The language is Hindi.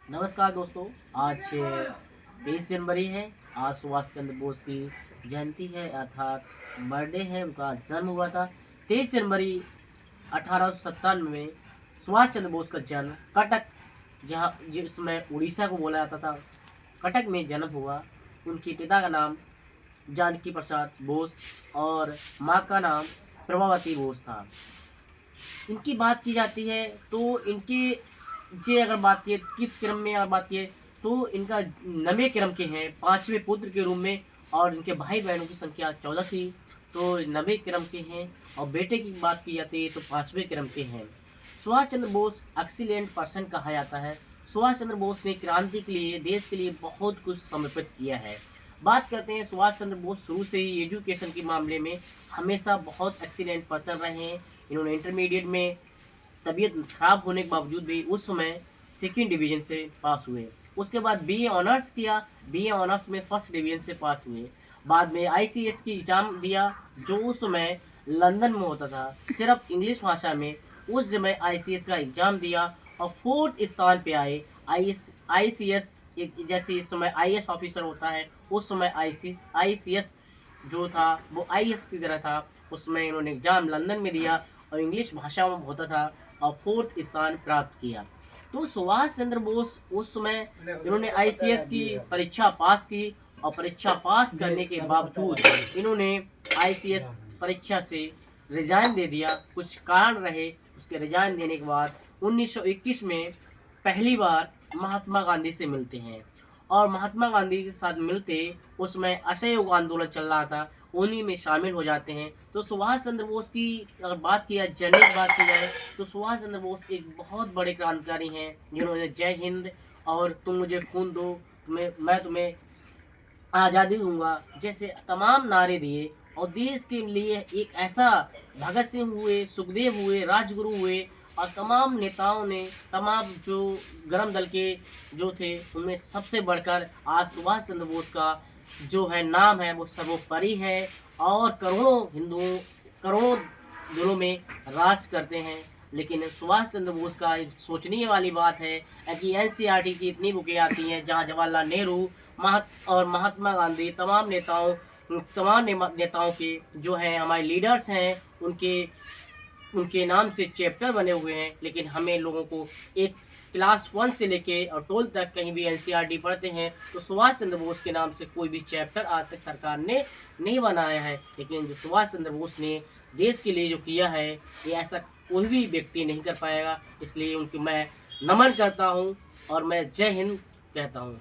नमस्कार दोस्तों। आज 23 जनवरी है। आज सुभाष चंद्र बोस की जयंती है, अर्थात बर्थडे है। उनका जन्म हुआ था 23 जनवरी 1897 में। सुभाष चंद्र बोस का जन्म कटक, जहाँ जिसमें उड़ीसा को बोला जाता था, कटक में जन्म हुआ। उनके पिता का नाम जानकी प्रसाद बोस और माँ का नाम प्रभावती बोस था। इनकी बात की जाती है तो इनके जे अगर बात की किस क्रम में अगर बात की तो इनका नवे क्रम के हैं, पांचवें पुत्र के रूप में। और इनके भाई बहनों की संख्या 14 थी, तो नवे क्रम के हैं। और बेटे की बात की जाती है तो पांचवें क्रम के हैं। सुभाष चंद्र बोस एक्सीलेंट पर्सन कहा जाता है। सुभाष चंद्र बोस ने क्रांति के लिए, देश के लिए बहुत कुछ समर्पित किया है। बात करते हैं, सुभाष चंद्र बोस शुरू से ही एजुकेशन के मामले में हमेशा बहुत एक्सीलेंट पर्सन रहे हैं। इन्होंने इंटरमीडिएट में तबीयत खराब होने के बावजूद भी उस समय सेकेंड डिवीजन से पास हुए। उसके बाद बीए ऑनर्स किया, बीए ऑनर्स में फर्स्ट डिवीजन से पास हुए। बाद में आईसीएस की एग्जाम दिया, जो उस समय लंदन में होता था, सिर्फ इंग्लिश भाषा में। उस समय आईसीएस का एग्जाम दिया और फोर्थ स्थान पे आए। आईसीएस जैसे इस समय आईएएस ऑफिसर होता है, उस समय आईसीएस जो था वो आईएएस की तरह था। उसमें इन्होंने एग्जाम लंदन में दिया और इंग्लिश भाषा में होता था और फोर्थ स्थान प्राप्त किया। तो सुभाष चंद्र बोस उस समय इन्होंने आईसीएस की परीक्षा पास की और परीक्षा पास करने के बावजूद इन्होंने आईसीएस परीक्षा से रिजाइन दे दिया। कुछ कारण रहे, उसके रिजाइन देने के बाद 1921 में पहली बार महात्मा गांधी से मिलते हैं। और महात्मा गांधी के साथ मिलते उसमें असहयोग आंदोलन चल रहा था, उन्हीं में शामिल हो जाते हैं। तो सुभाष चंद्र बोस की अगर बात की जाए, जर्नी की बात की जाए, तो सुभाष चंद्र बोस एक बहुत बड़े क्रांतिकारी हैं, जिन्होंने जय हिंद और तुम मुझे खून दो, मैं तुम्हें आज़ादी दूंगा जैसे तमाम नारे दिए। और देश के लिए एक ऐसा भगत सिंह हुए, सुखदेव हुए, राजगुरु हुए और तमाम नेताओं ने, तमाम जो गरम दल के जो थे, उनमें सबसे बढ़कर आज सुभाष चंद्र बोस का जो है नाम है वो सर्वोपरि है। और करोड़ों हिंदुओं, करोड़ों दिलों में राज करते हैं। लेकिन सुभाष चंद्र बोस का एक सोचने वाली बात है कि एनसीईआरटी की इतनी बुकें आती हैं, जहाँ जवाहरलाल नेहरू और महात्मा गांधी, तमाम नेताओं के जो है हमारे लीडर्स हैं, उनके उनके नाम से चैप्टर बने हुए हैं। लेकिन हमें लोगों को एक क्लास 1 से लेके और 12 तक कहीं भी एनसीईआरटी पढ़ते हैं तो सुभाष चंद्र बोस के नाम से कोई भी चैप्टर आज तक सरकार ने नहीं बनाया है। लेकिन जो सुभाष चंद्र बोस ने देश के लिए जो किया है, ये ऐसा कोई भी व्यक्ति नहीं कर पाएगा। इसलिए उनकी मैं नमन करता हूँ और मैं जय हिंद कहता हूँ।